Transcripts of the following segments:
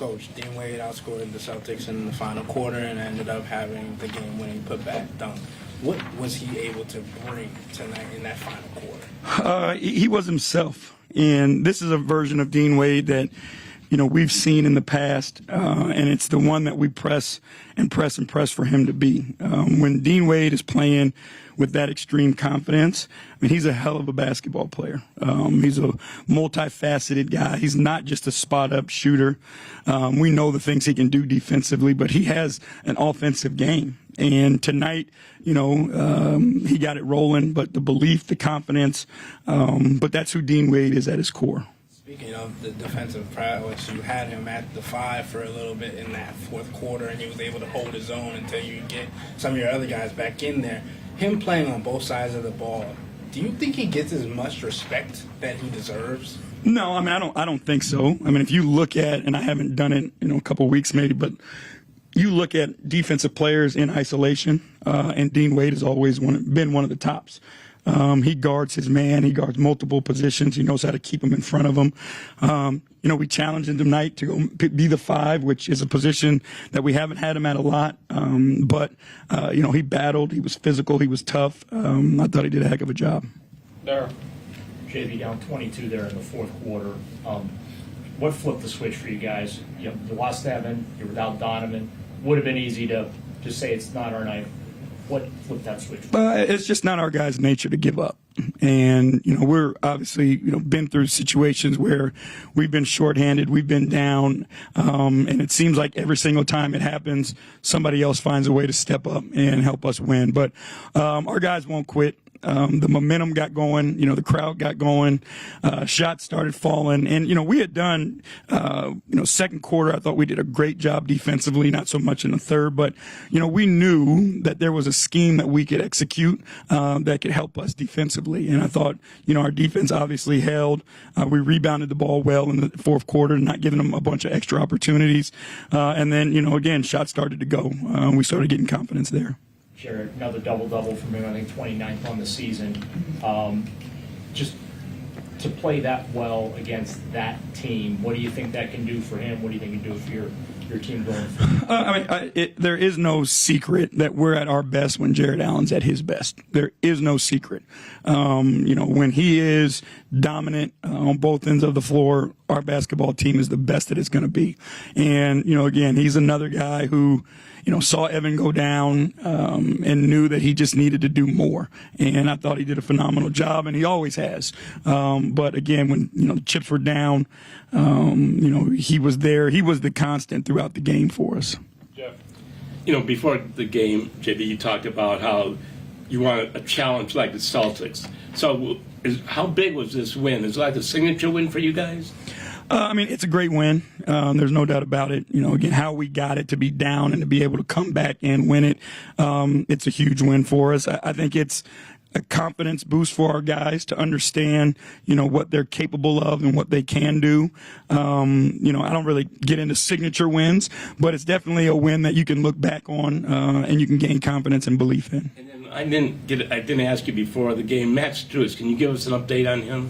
Coach, Dean Wade outscored the Celtics in the final quarter and ended up having the game-winning putback dunk. What was he able to bring tonight in that final quarter? He was himself, and this is a version of Dean Wade that we've seen in the past, and it's the one that we press for him to be. When Dean Wade is playing with that extreme confidence, I mean, he's a hell of a basketball player. He's a multifaceted guy. He's not just a spot-up shooter. We know the things he can do defensively, but he has an offensive game. And tonight, he got it rolling, but the belief, the confidence, but that's who Dean Wade is at his core. Speaking of the defensive prowess, you had him at the 5 for a little bit in that fourth quarter, and he was able to hold his own until you get some of your other guys back in there. Him playing on both sides of the ball, do you think he gets as much respect that he deserves? No, I mean, I don't think so. I mean, if you look at, and I haven't done it in a couple of weeks maybe, but you look at defensive players in isolation, and Dean Wade has always been one of the tops. He guards his man. He guards multiple positions. He knows how to keep him in front of him. We challenged him tonight to go be the 5, which is a position that we haven't had him at a lot. But he battled. He was physical. He was tough. I thought he did a heck of a job. There, JV down 22 there in the fourth quarter. What flipped the switch for you guys? You lost Evan. You're without Donovan. Would have been easy to just say it's not our night. What flipped that switch? It's just not our guys' nature to give up. And, we're obviously, been through situations where we've been shorthanded, we've been down, and it seems like every single time it happens, somebody else finds a way to step up and help us win. But our guys won't quit. The momentum got going, the crowd got going, shots started falling. And, we had done, second quarter, I thought we did a great job defensively, not so much in the third, but, we knew that there was a scheme that we could execute that could help us defensively. And I thought, our defense obviously held. We rebounded the ball well in the fourth quarter, not giving them a bunch of extra opportunities. And then, again, shots started to go. We started getting confidence there. Jared, another double-double from him, I think 29th on the season. Just to play that well against that team, what do you think that can do for him? What do you think it can do for your team going forward? There is no secret that we're at our best when Jared Allen's at his best. There is no secret. When he is dominant on both ends of the floor, our basketball team is the best that it's going to be. And, again, he's another guy who, saw Evan go down and knew that he just needed to do more. And I thought he did a phenomenal job, and he always has. But, again, when, the chips were down, he was there. He was the constant throughout the game for us. Jeff? Before the game, JB, you talked about how you want a challenge like the Celtics. So how big was this win? Is it like a signature win for you guys? It's a great win. There's no doubt about it. Again, how we got it to be down and to be able to come back and win it, it's a huge win for us. I think it's a confidence boost for our guys to understand, what they're capable of and what they can do. I don't really get into signature wins, but it's definitely a win that you can look back on and you can gain confidence and belief in. And then I didn't ask you before the game, Matt Strus, can you give us an update on him?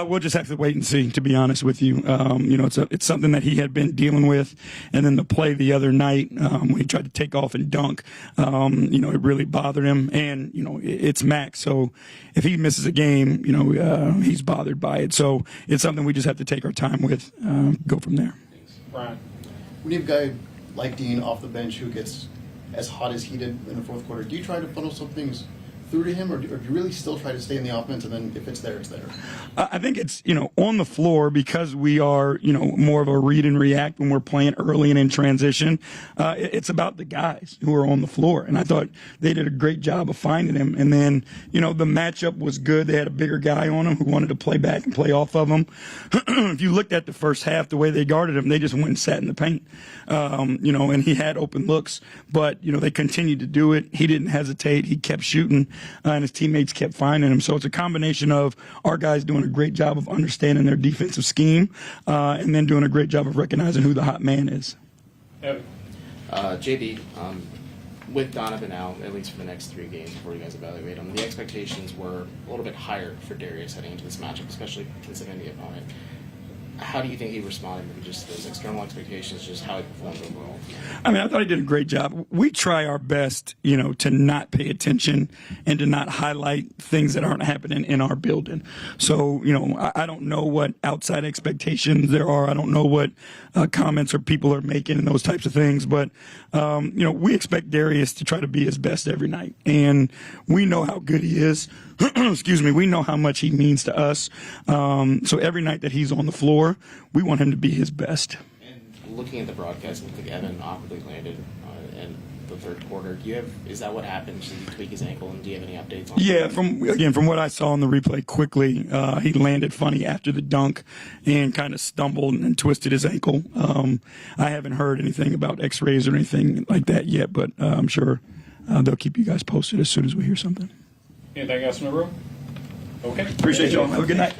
We'll just have to wait and see, to be honest with you. It's something that he had been dealing with, and then the play the other night when he tried to take off and dunk, it really bothered him, and it's Max. So if he misses a game, he's bothered by it. So it's something we just have to take our time with, go from there. Thanks. Brian? When you have a guy like Dean off the bench who gets as hot as he did in the fourth quarter, do you try to funnel some things through to him, or do you really still try to stay in the offense, and then if it's there, it's there? I think it's, on the floor, because we are, more of a read and react when we're playing early and in transition. It's about the guys who are on the floor. And I thought they did a great job of finding him. And then, the matchup was good. They had a bigger guy on him who wanted to play back and play off of him. If you looked at the first half, the way they guarded him, they just went and sat in the paint. And he had open looks, but, they continued to do it. He didn't hesitate. He kept shooting. And his teammates kept finding him. So it's a combination of our guys doing a great job of understanding their defensive scheme and then doing a great job of recognizing who the hot man is. JB, with Donovan out, at least for the next 3 games before you guys evaluate him, the expectations were a little bit higher for Darius heading into this matchup, especially considering the opponent. how do you think he responded? Maybe just those external expectations, just how he performed overall. I mean, I thought he did a great job. We try our best, to not pay attention and to not highlight things that aren't happening in our building. So, I don't know what outside expectations there are. I don't know what comments or people are making and those types of things. But, we expect Darius to try to be his best every night. And we know how good he is. Excuse me. We know how much he means to us. So every night that he's on the floor, we want him to be his best. And looking at the broadcast, I think Evan awkwardly landed in the third quarter. Is that what happened? Did he tweak his ankle? And do you have any updates on Yeah, that? from what I saw in the replay quickly, he landed funny after the dunk and kind of stumbled and twisted his ankle. I haven't heard anything about x-rays or anything like that yet, but I'm sure they'll keep you guys posted as soon as we hear something. Anything else in the room? Okay. Appreciate y'all. Have a good night.